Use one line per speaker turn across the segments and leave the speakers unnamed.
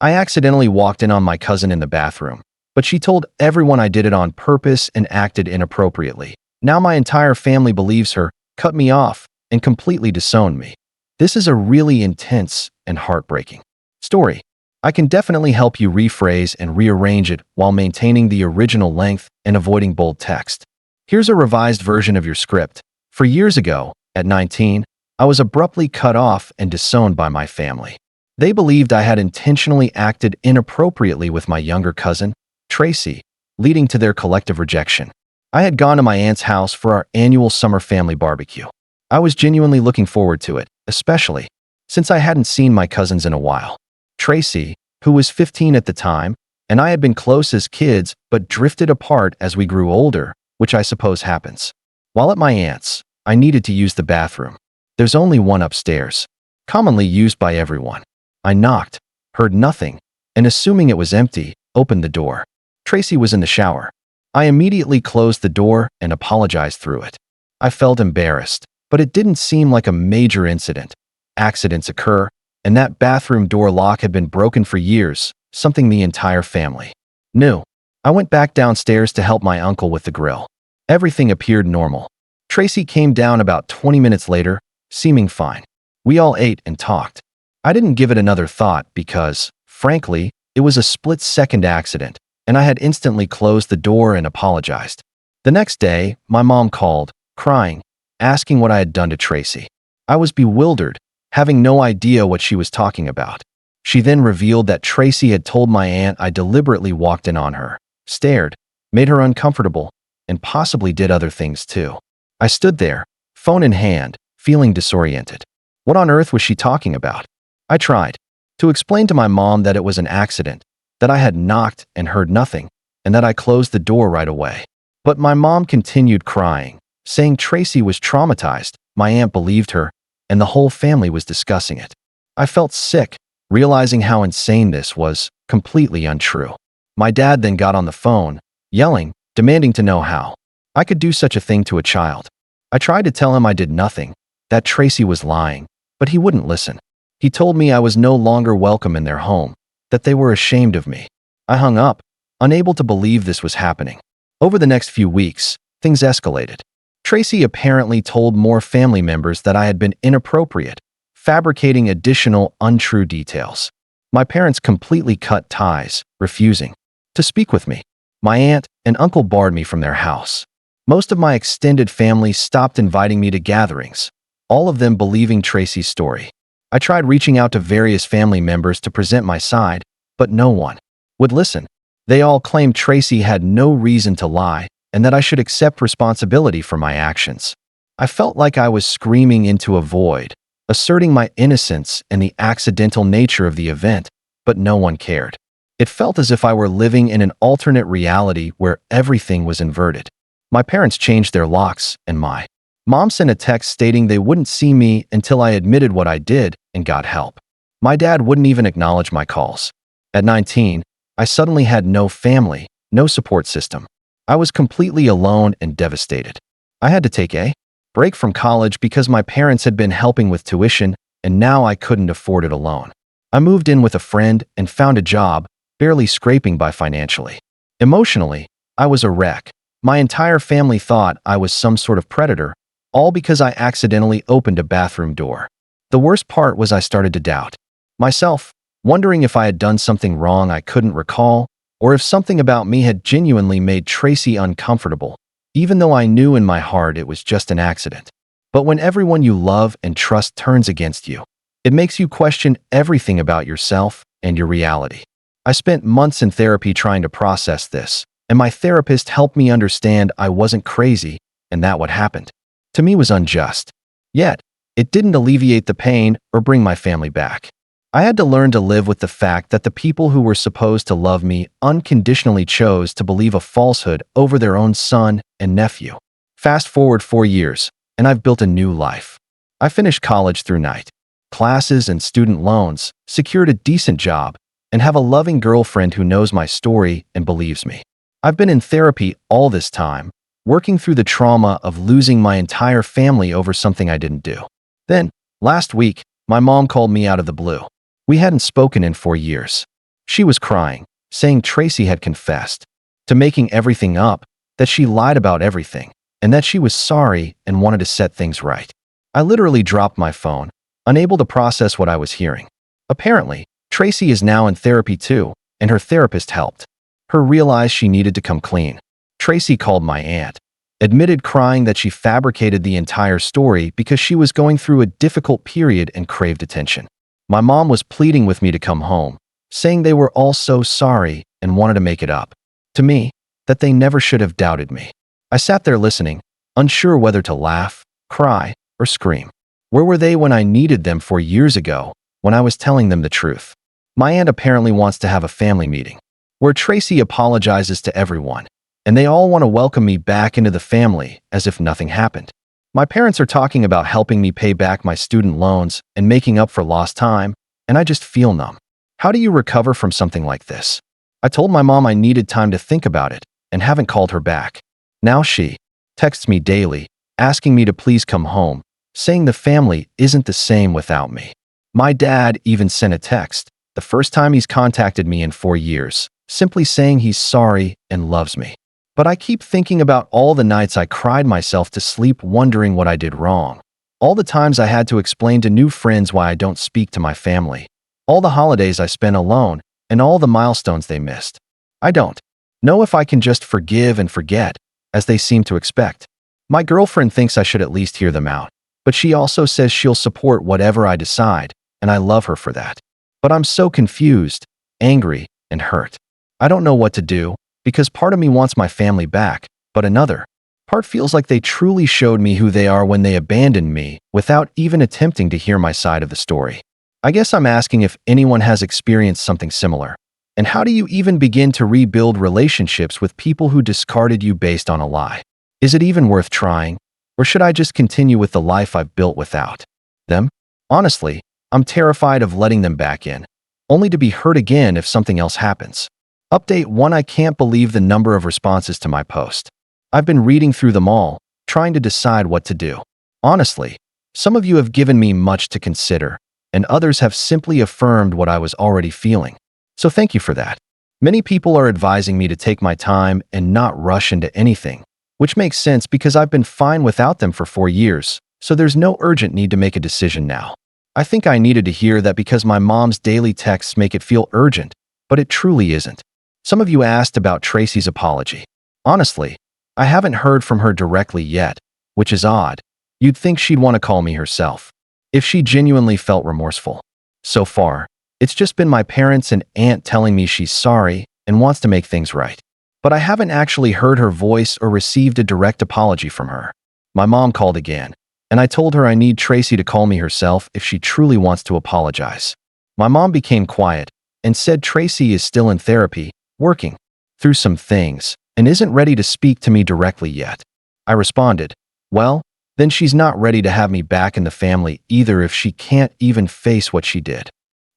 I accidentally walked in on my cousin in the bathroom, but she told everyone I did it on purpose and acted inappropriately. Now my entire family believes her, cut me off, and completely disowned me. This is a really intense and heartbreaking story. I can definitely help you rephrase and rearrange it while maintaining the original length and avoiding bold text. Here's a revised version of your script. For years ago, at 19, I was abruptly cut off and disowned by my family. They believed I had intentionally acted inappropriately with my younger cousin, Tracy, leading to their collective rejection. I had gone to my aunt's house for our annual summer family barbecue. I was genuinely looking forward to it, especially since I hadn't seen my cousins in a while. Tracy, who was 15 at the time, and I had been close as kids but drifted apart as we grew older, which I suppose happens. While at my aunt's, I needed to use the bathroom. There's only one upstairs, commonly used by everyone. I knocked, heard nothing, and assuming it was empty, opened the door. Tracy was in the shower. I immediately closed the door and apologized through it. I felt embarrassed, but it didn't seem like a major incident. Accidents occur, and that bathroom door lock had been broken for years, something the entire family knew. I went back downstairs to help my uncle with the grill. Everything appeared normal. Tracy came down about 20 minutes later, seeming fine. We all ate and talked. I didn't give it another thought because, frankly, it was a split-second accident, and I had instantly closed the door and apologized. The next day, my mom called, crying, asking what I had done to Tracy. I was bewildered, having no idea what she was talking about. She then revealed that Tracy had told my aunt I deliberately walked in on her, stared, made her uncomfortable, and possibly did other things too. I stood there, phone in hand, feeling disoriented. What on earth was she talking about? I tried to explain to my mom that it was an accident, that I had knocked and heard nothing, and that I closed the door right away. But my mom continued crying, saying Tracy was traumatized. My aunt believed her, and the whole family was discussing it. I felt sick, realizing how insane this was, completely untrue. My dad then got on the phone, yelling, demanding to know how I could do such a thing to a child. I tried to tell him I did nothing, that Tracy was lying, but he wouldn't listen. He told me I was no longer welcome in their home, that they were ashamed of me. I hung up, unable to believe this was happening. Over the next few weeks, things escalated. Tracy apparently told more family members that I had been inappropriate, fabricating additional untrue details. My parents completely cut ties, refusing to speak with me. My aunt and uncle barred me from their house. Most of my extended family stopped inviting me to gatherings, all of them believing Tracy's story. I tried reaching out to various family members to present my side, but no one would listen. They all claimed Tracy had no reason to lie and that I should accept responsibility for my actions. I felt like I was screaming into a void, asserting my innocence and the accidental nature of the event, but no one cared. It felt as if I were living in an alternate reality where everything was inverted. My parents changed their locks, and my mom sent a text stating they wouldn't see me until I admitted what I did and got help. My dad wouldn't even acknowledge my calls. At 19, I suddenly had no family, no support system. I was completely alone and devastated. I had to take a break from college because my parents had been helping with tuition, and now I couldn't afford it alone. I moved in with a friend and found a job, barely scraping by financially. Emotionally, I was a wreck. My entire family thought I was some sort of predator, all because I accidentally opened a bathroom door. The worst part was I started to doubt myself, wondering if I had done something wrong I couldn't recall, or if something about me had genuinely made Tracy uncomfortable, even though I knew in my heart it was just an accident. But when everyone you love and trust turns against you, it makes you question everything about yourself and your reality. I spent months in therapy trying to process this, and my therapist helped me understand I wasn't crazy and that what happened to me was unjust. Yet, it didn't alleviate the pain or bring my family back. I had to learn to live with the fact that the people who were supposed to love me unconditionally chose to believe a falsehood over their own son and nephew. Fast forward 4 years, and I've built a new life. I finished college through night classes and student loans, secured a decent job, and have a loving girlfriend who knows my story and believes me. I've been in therapy all this time, working through the trauma of losing my entire family over something I didn't do. Then, last week, my mom called me out of the blue. We hadn't spoken in 4 years. She was crying, saying Tracy had confessed to making everything up, that she lied about everything, and that she was sorry and wanted to set things right. I literally dropped my phone, unable to process what I was hearing. Apparently, Tracy is now in therapy too, and her therapist helped her realize she needed to come clean. Tracy called my aunt, admitted crying that she fabricated the entire story because she was going through a difficult period and craved attention. My mom was pleading with me to come home, saying they were all so sorry and wanted to make it up to me, that they never should have doubted me. I sat there listening, unsure whether to laugh, cry, or scream. Where were they when I needed them 4 years ago, when I was telling them the truth? My aunt apparently wants to have a family meeting, where Tracy apologizes to everyone, and they all want to welcome me back into the family as if nothing happened. My parents are talking about helping me pay back my student loans and making up for lost time, and I just feel numb. How do you recover from something like this? I told my mom I needed time to think about it and haven't called her back. Now she texts me daily, asking me to please come home, saying the family isn't the same without me. My dad even sent a text, the first time he's contacted me in 4 years, simply saying he's sorry and loves me. But I keep thinking about all the nights I cried myself to sleep wondering what I did wrong. All the times I had to explain to new friends why I don't speak to my family. All the holidays I spent alone, and all the milestones they missed. I don't know if I can just forgive and forget, as they seem to expect. My girlfriend thinks I should at least hear them out, but she also says she'll support whatever I decide, and I love her for that. But I'm so confused, angry, and hurt. I don't know what to do, because part of me wants my family back, but another part feels like they truly showed me who they are when they abandoned me without even attempting to hear my side of the story. I guess I'm asking if anyone has experienced something similar. And how do you even begin to rebuild relationships with people who discarded you based on a lie? Is it even worth trying? Or should I just continue with the life I've built without them? Honestly, I'm terrified of letting them back in, only to be hurt again if something else happens. Update 1: I can't believe the number of responses to my post. I've been reading through them all, trying to decide what to do. Honestly, some of you have given me much to consider, and others have simply affirmed what I was already feeling. So thank you for that. Many people are advising me to take my time and not rush into anything, which makes sense because I've been fine without them for 4 years, so there's no urgent need to make a decision now. I think I needed to hear that because my mom's daily texts make it feel urgent, but it truly isn't. Some of you asked about Tracy's apology. Honestly, I haven't heard from her directly yet, which is odd. You'd think she'd want to call me herself, if she genuinely felt remorseful. So far, it's just been my parents and aunt telling me she's sorry and wants to make things right. But I haven't actually heard her voice or received a direct apology from her. My mom called again, and I told her I need Tracy to call me herself if she truly wants to apologize. My mom became quiet and said Tracy is still in therapy, working through some things, and isn't ready to speak to me directly yet. I responded, well, then she's not ready to have me back in the family either if she can't even face what she did.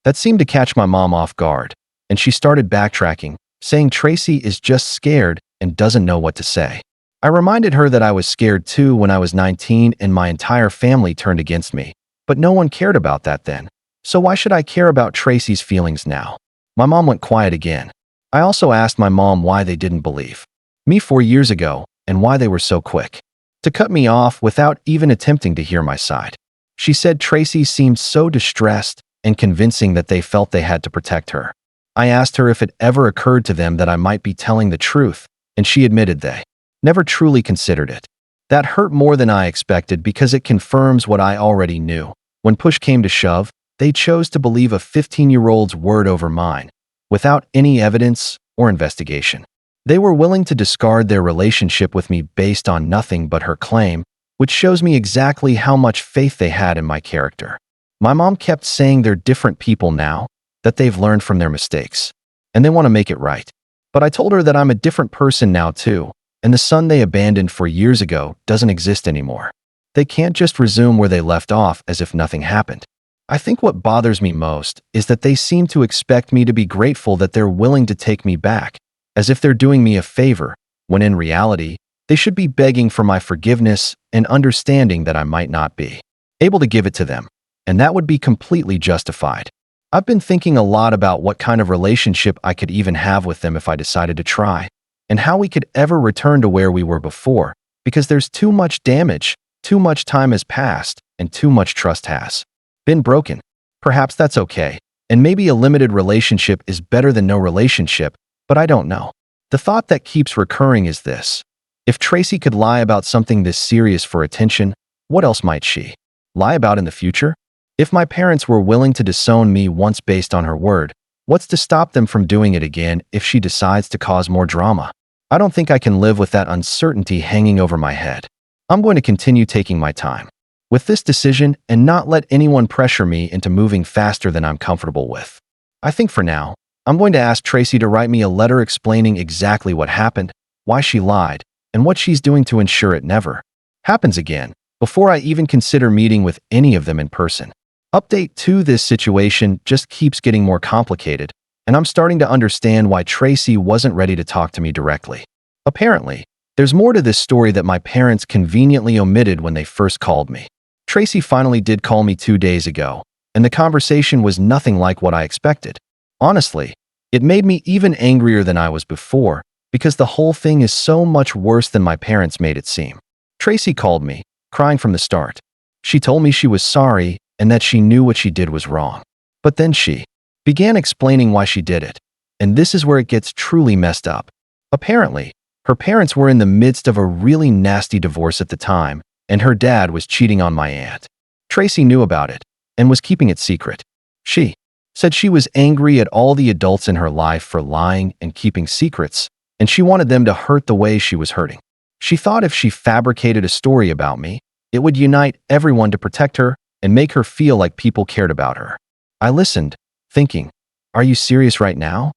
That seemed to catch my mom off guard, and she started backtracking, saying Tracy is just scared and doesn't know what to say. I reminded her that I was scared too when I was 19 and my entire family turned against me, but no one cared about that then. So why should I care about Tracy's feelings now? My mom went quiet again. I also asked my mom why they didn't believe me 4 years ago and why they were so quick to cut me off without even attempting to hear my side. She said Tracy seemed so distressed and convincing that they felt they had to protect her. I asked her if it ever occurred to them that I might be telling the truth, and she admitted they never truly considered it. That hurt more than I expected because it confirms what I already knew. When push came to shove, they chose to believe a 15-year-old's word over mine, without any evidence or investigation. They were willing to discard their relationship with me based on nothing but her claim, which shows me exactly how much faith they had in my character. My mom kept saying they're different people now, that they've learned from their mistakes, and they want to make it right. But I told her that I'm a different person now too, and the son they abandoned 4 years ago doesn't exist anymore. They can't just resume where they left off as if nothing happened. I think what bothers me most is that they seem to expect me to be grateful that they're willing to take me back, as if they're doing me a favor, when in reality, they should be begging for my forgiveness and understanding that I might not be able to give it to them, and that would be completely justified. I've been thinking a lot about what kind of relationship I could even have with them if I decided to try, and how we could ever return to where we were before, because there's too much damage, too much time has passed, and too much trust has been broken. Perhaps that's okay, and maybe a limited relationship is better than no relationship, but I don't know. The thought that keeps recurring is this: if Tracy could lie about something this serious for attention, what else might she lie about in the future? If my parents were willing to disown me once based on her word, what's to stop them from doing it again if she decides to cause more drama? I don't think I can live with that uncertainty hanging over my head. I'm going to continue taking my time with this decision and not let anyone pressure me into moving faster than I'm comfortable with. I think for now, I'm going to ask Tracy to write me a letter explaining exactly what happened, why she lied, and what she's doing to ensure it never happens again, before I even consider meeting with any of them in person. Update 2: this situation just keeps getting more complicated, and I'm starting to understand why Tracy wasn't ready to talk to me directly. Apparently, there's more to this story that my parents conveniently omitted when they first called me. Tracy finally did call me 2 days ago, and the conversation was nothing like what I expected. Honestly, it made me even angrier than I was before, because the whole thing is so much worse than my parents made it seem. Tracy called me, crying from the start. She told me she was sorry and that she knew what she did was wrong. But then she began explaining why she did it. And this is where it gets truly messed up. Apparently, her parents were in the midst of a really nasty divorce at the time, and her dad was cheating on my aunt. Tracy knew about it and was keeping it secret. She said she was angry at all the adults in her life for lying and keeping secrets, and she wanted them to hurt the way she was hurting. She thought if she fabricated a story about me, it would unite everyone to protect her and make her feel like people cared about her. I listened, thinking, "Are you serious right now?"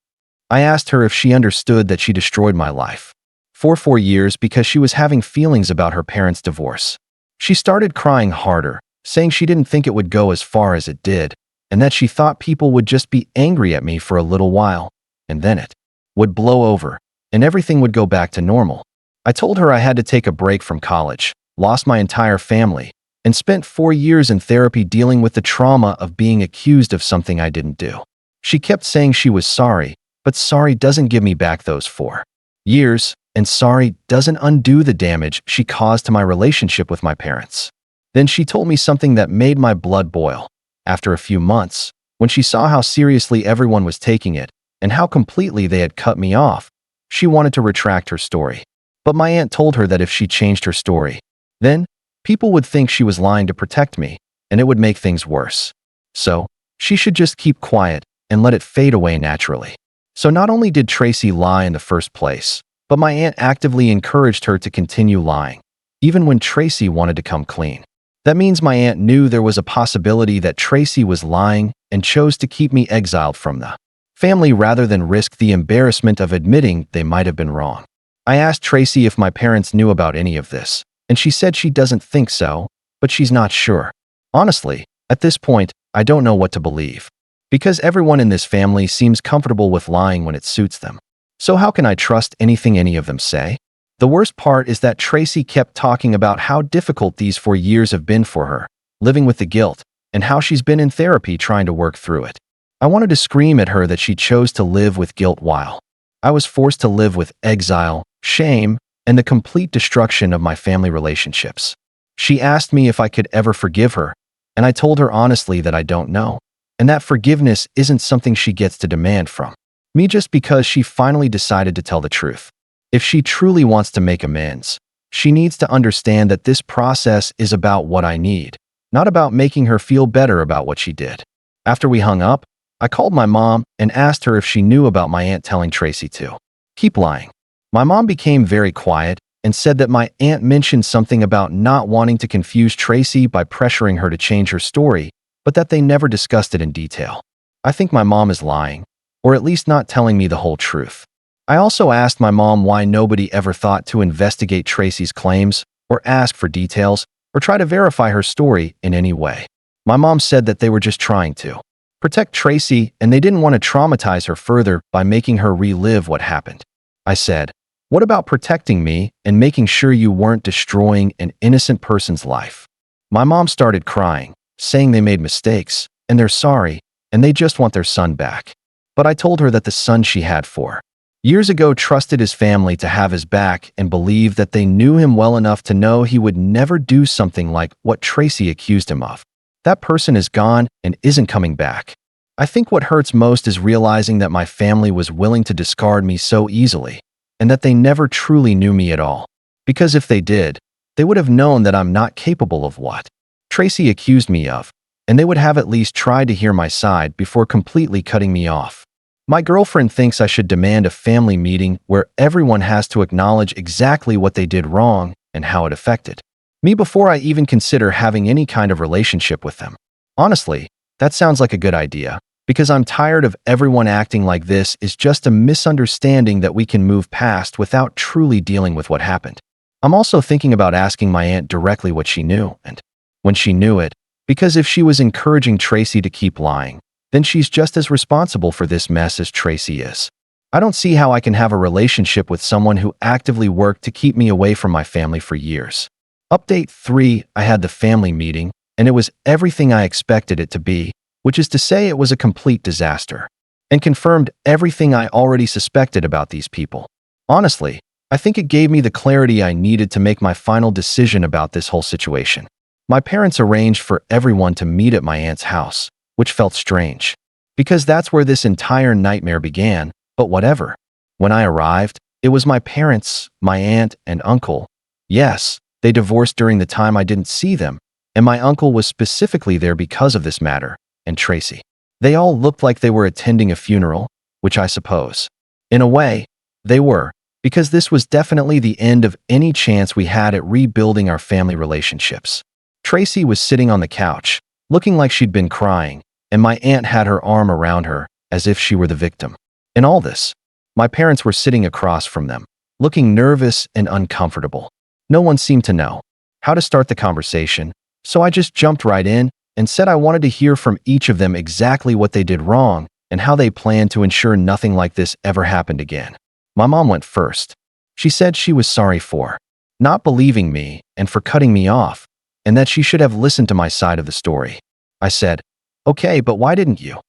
I asked her if she understood that she destroyed my life for 4 years because she was having feelings about her parents' divorce. She started crying harder, saying she didn't think it would go as far as it did, and that she thought people would just be angry at me for a little while, and then it would blow over, and everything would go back to normal. I told her I had to take a break from college, lost my entire family, and spent 4 years in therapy dealing with the trauma of being accused of something I didn't do. She kept saying she was sorry, but sorry doesn't give me back those 4 years, and sorry doesn't undo the damage she caused to my relationship with my parents. Then she told me something that made my blood boil. After a few months, when she saw how seriously everyone was taking it and how completely they had cut me off, she wanted to retract her story. But my aunt told her that if she changed her story, then people would think she was lying to protect me, and it would make things worse. So, she should just keep quiet and let it fade away naturally. So not only did Tracy lie in the first place, but my aunt actively encouraged her to continue lying, even when Tracy wanted to come clean. That means my aunt knew there was a possibility that Tracy was lying and chose to keep me exiled from the family rather than risk the embarrassment of admitting they might have been wrong. I asked Tracy if my parents knew about any of this, and she said she doesn't think so, but she's not sure. Honestly, at this point, I don't know what to believe, because everyone in this family seems comfortable with lying when it suits them. So how can I trust anything any of them say? The worst part is that Tracy kept talking about how difficult these 4 years have been for her, living with the guilt, and how she's been in therapy trying to work through it. I wanted to scream at her that she chose to live with guilt while I was forced to live with exile, shame, and the complete destruction of my family relationships. She asked me if I could ever forgive her, and I told her honestly that I don't know, and that forgiveness isn't something she gets to demand from me just because she finally decided to tell the truth. If she truly wants to make amends, she needs to understand that this process is about what I need, not about making her feel better about what she did. After we hung up, I called my mom and asked her if she knew about my aunt telling Tracy to keep lying. My mom became very quiet and said that my aunt mentioned something about not wanting to confuse Tracy by pressuring her to change her story, but that they never discussed it in detail. I think my mom is lying, or at least not telling me the whole truth. I also asked my mom why nobody ever thought to investigate Tracy's claims, or ask for details, or try to verify her story in any way. My mom said that they were just trying to protect Tracy and they didn't want to traumatize her further by making her relive what happened. I said, "What about protecting me and making sure you weren't destroying an innocent person's life?" My mom started crying, saying they made mistakes, and they're sorry, and they just want their son back. But I told her that the son she had 4 years ago trusted his family to have his back and believed that they knew him well enough to know he would never do something like what Tracy accused him of. That person is gone and isn't coming back. I think what hurts most is realizing that my family was willing to discard me so easily, and that they never truly knew me at all. Because if they did, they would have known that I'm not capable of what Tracy accused me of, and they would have at least tried to hear my side before completely cutting me off. My girlfriend thinks I should demand a family meeting where everyone has to acknowledge exactly what they did wrong and how it affected me before I even consider having any kind of relationship with them. Honestly, that sounds like a good idea, because I'm tired of everyone acting like this is just a misunderstanding that we can move past without truly dealing with what happened. I'm also thinking about asking my aunt directly what she knew and when she knew it, because if she was encouraging Tracy to keep lying, then she's just as responsible for this mess as Tracy is. I don't see how I can have a relationship with someone who actively worked to keep me away from my family for years. Update 3: I had the family meeting, and it was everything I expected it to be, which is to say it was a complete disaster, and confirmed everything I already suspected about these people. Honestly, I think it gave me the clarity I needed to make my final decision about this whole situation. My parents arranged for everyone to meet at my aunt's house, which felt strange, because that's where this entire nightmare began, but whatever. When I arrived, it was my parents, my aunt, and uncle. Yes, they divorced during the time I didn't see them, and my uncle was specifically there because of this matter, and Tracy. They all looked like they were attending a funeral, which I suppose, in a way, they were, because this was definitely the end of any chance we had at rebuilding our family relationships. Tracy was sitting on the couch, looking like she'd been crying, and my aunt had her arm around her, as if she were the victim. In all this, my parents were sitting across from them, looking nervous and uncomfortable. No one seemed to know how to start the conversation, so I just jumped right in and said I wanted to hear from each of them exactly what they did wrong and how they planned to ensure nothing like this ever happened again. My mom went first. She said she was sorry for not believing me and for cutting me off, and that she should have listened to my side of the story. I said, "Okay, but why didn't you?"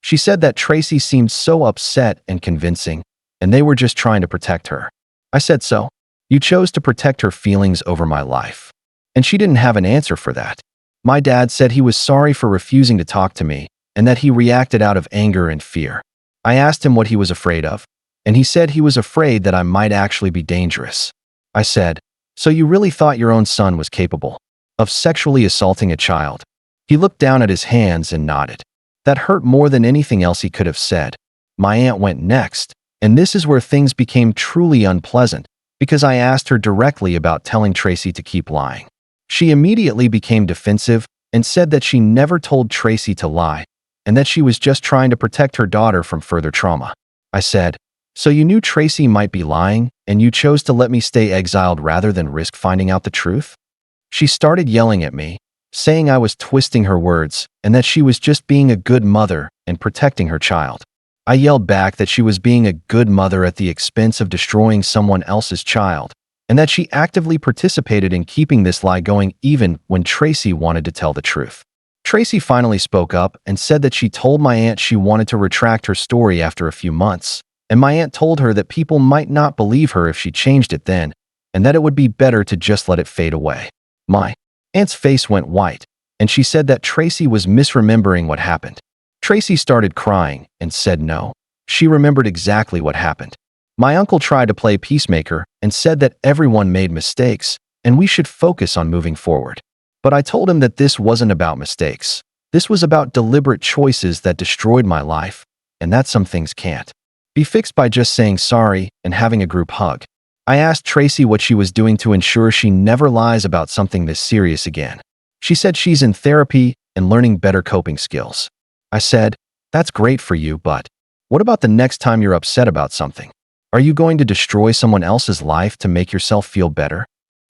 She said that Tracy seemed so upset and convincing, and they were just trying to protect her. I said, "So? You chose to protect her feelings over my life." And she didn't have an answer for that. My dad said he was sorry for refusing to talk to me, and that he reacted out of anger and fear. I asked him what he was afraid of, and he said he was afraid that I might actually be dangerous. I said, "So you really thought your own son was capable of sexually assaulting a child?" He looked down at his hands and nodded. That hurt more than anything else he could have said. My aunt went next, and this is where things became truly unpleasant, because I asked her directly about telling Tracy to keep lying. She immediately became defensive and said that she never told Tracy to lie, and that she was just trying to protect her daughter from further trauma. I said, "So you knew Tracy might be lying, and you chose to let me stay exiled rather than risk finding out the truth?" She started yelling at me, saying I was twisting her words and that she was just being a good mother and protecting her child. I yelled back that she was being a good mother at the expense of destroying someone else's child, and that she actively participated in keeping this lie going even when Tracy wanted to tell the truth. Tracy finally spoke up and said that she told my aunt she wanted to retract her story after a few months, and my aunt told her that people might not believe her if she changed it then, and that it would be better to just let it fade away. My aunt's face went white, and she said that Tracy was misremembering what happened. Tracy started crying and said no, she remembered exactly what happened. My uncle tried to play peacemaker and said that everyone made mistakes and we should focus on moving forward. But I told him that this wasn't about mistakes. This was about deliberate choices that destroyed my life, and that some things can't be fixed by just saying sorry and having a group hug. I asked Tracy what she was doing to ensure she never lies about something this serious again. She said she's in therapy and learning better coping skills. I said, "That's great for you, but what about the next time you're upset about something? Are you going to destroy someone else's life to make yourself feel better?"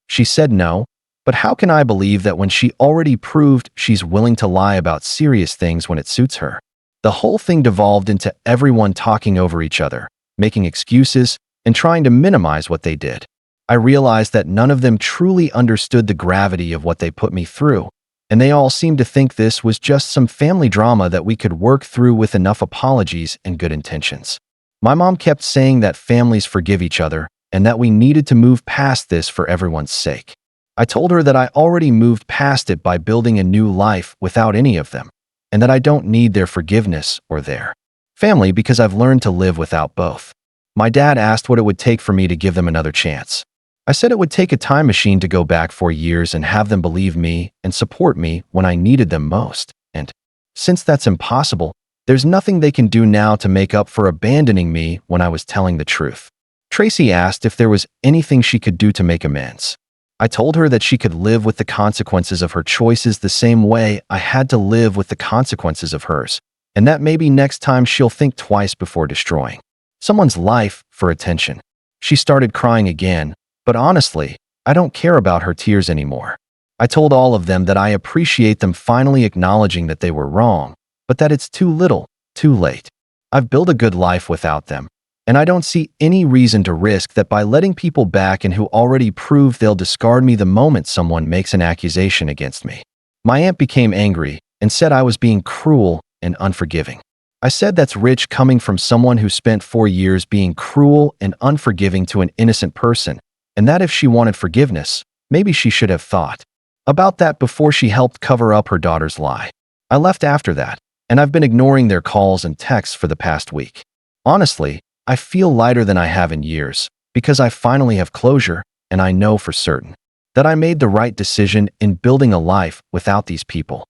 She said no, but how can I believe that when she already proved she's willing to lie about serious things when it suits her? The whole thing devolved into everyone talking over each other, making excuses, and trying to minimize what they did. I realized that none of them truly understood the gravity of what they put me through, and they all seemed to think this was just some family drama that we could work through with enough apologies and good intentions. My mom kept saying that families forgive each other and that we needed to move past this for everyone's sake. I told her that I already moved past it by building a new life without any of them, and that I don't need their forgiveness or their family because I've learned to live without both. My dad asked what it would take for me to give them another chance. I said it would take a time machine to go back 4 years and have them believe me and support me when I needed them most. And since that's impossible, there's nothing they can do now to make up for abandoning me when I was telling the truth. Tracy asked if there was anything she could do to make amends. I told her that she could live with the consequences of her choices the same way I had to live with the consequences of hers, and that maybe next time she'll think twice before destroying someone's life for attention. She started crying again, but honestly, I don't care about her tears anymore. I told all of them that I appreciate them finally acknowledging that they were wrong, but that it's too little, too late. I've built a good life without them, and I don't see any reason to risk that by letting people back and who already proved they'll discard me the moment someone makes an accusation against me. My aunt became angry and said I was being cruel and unforgiving. I said that's rich coming from someone who spent 4 years being cruel and unforgiving to an innocent person, and that if she wanted forgiveness, maybe she should have thought about that before she helped cover up her daughter's lie. I left after that, and I've been ignoring their calls and texts for the past week. Honestly, I feel lighter than I have in years because I finally have closure, and I know for certain that I made the right decision in building a life without these people.